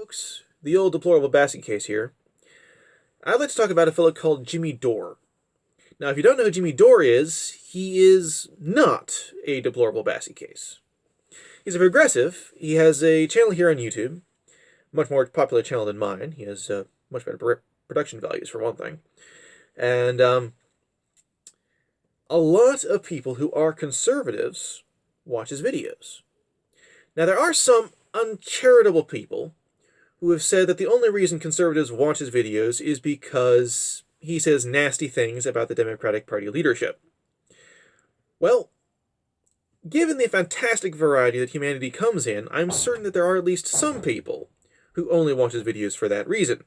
Folks, the old deplorable basket case here. I'd like to talk about a fellow called Jimmy Dore. Now, if you don't know who Jimmy Dore is, he is not a deplorable basket case. He's a progressive. He has a channel here on YouTube, much more popular channel than mine. He has much better production values, for one thing. And a lot of people who are conservatives watch his videos. Now, there are some uncharitable people who have said that the only reason conservatives watch his videos is because he says nasty things about the Democratic Party leadership. Well, given the fantastic variety that humanity comes in, I'm certain that there are at least some people who only watch his videos for that reason.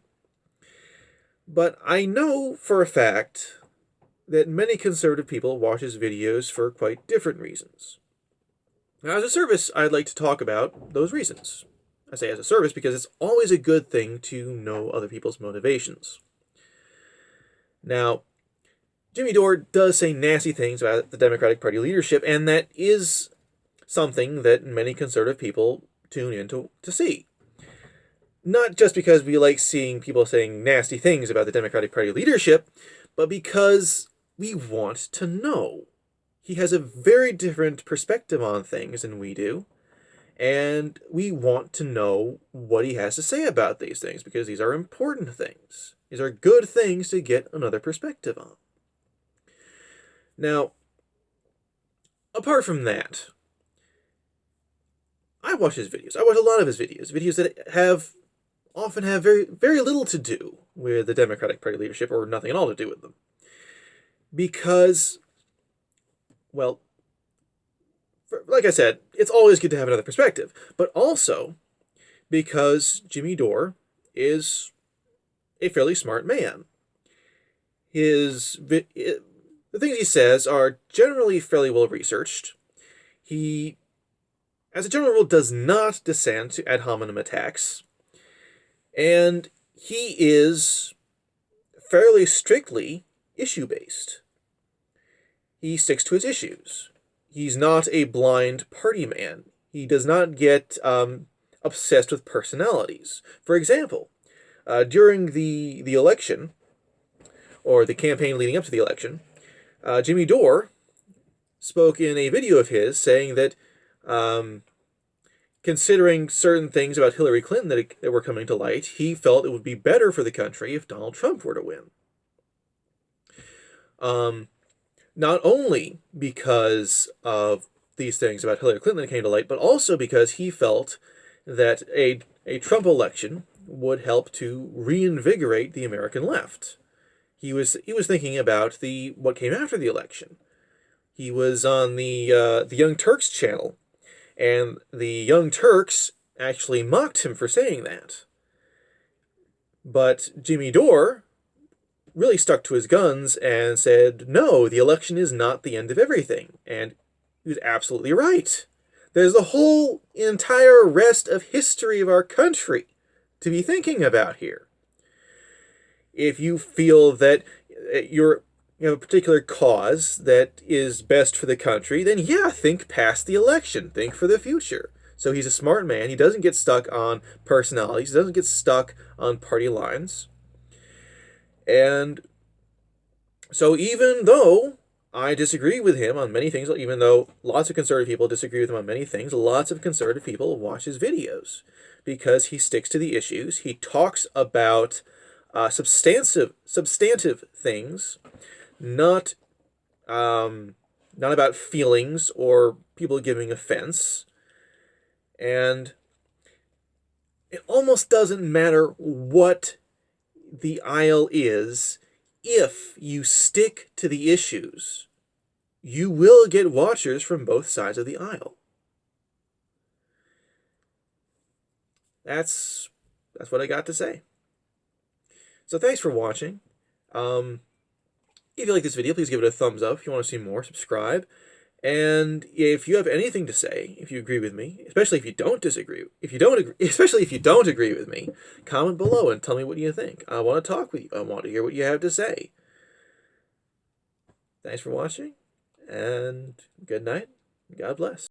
But I know for a fact that many conservative people watch his videos for quite different reasons. Now, as a service, I'd like to talk about those reasons. I say as a service because it's always a good thing to know other people's motivations. Now, Jimmy Dore does say nasty things about the Democratic Party leadership, and that is something that many conservative people tune in to see. Not just because we like seeing people saying nasty things about the Democratic Party leadership, but because we want to know. He has a very different perspective on things than we do, and we want to know what he has to say about these things, because these are important things. These are good things to get another perspective on. Now, apart from that, I watch his videos. I watch a lot of his videos that often have very, very little to do with the Democratic Party leadership, or nothing at all to do with them. Because, well, like I said, it's always good to have another perspective, but also because Jimmy Dore is a fairly smart man. The things he says are generally fairly well researched. He, as a general rule, does not descend to ad hominem attacks, and he is fairly strictly issue-based. He sticks to his issues. He's not a blind party man. He does not get obsessed with personalities. For example, during the election, or the campaign leading up to the election, Jimmy Dore spoke in a video of his saying that considering certain things about Hillary Clinton that were coming to light, he felt it would be better for the country if Donald Trump were to win. Not only because of these things about Hillary Clinton that came to light, but also because he felt that a Trump election would help to reinvigorate the American left. He was thinking about what came after the election. He was on the Young Turks channel, and the Young Turks actually mocked him for saying that. But Jimmy Dore really stuck to his guns and said, no, the election is not the end of everything. And he was absolutely right. There's the whole entire rest of history of our country to be thinking about here. If you feel that you have a particular cause that is best for the country, then yeah, think past the election. Think for the future. So he's a smart man. He doesn't get stuck on personalities. He doesn't get stuck on party lines. And so even though I disagree with him on many things, even though lots of conservative people disagree with him on many things, lots of conservative people watch his videos because he sticks to the issues. He talks about substantive things, not about feelings or people giving offense. And it almost doesn't matter what the aisle is. If you stick to the issues, you will get watchers from both sides of the aisle. That's what I got to say. So thanks for watching. If you like this video, please give it a thumbs up. If you want to see more, subscribe. And if you have anything to say, if you agree with me, especially if you don't especially if you don't agree with me, comment below and tell me what you think. I want to talk with you. I want to hear what you have to say. Thanks for watching, and good night. God bless.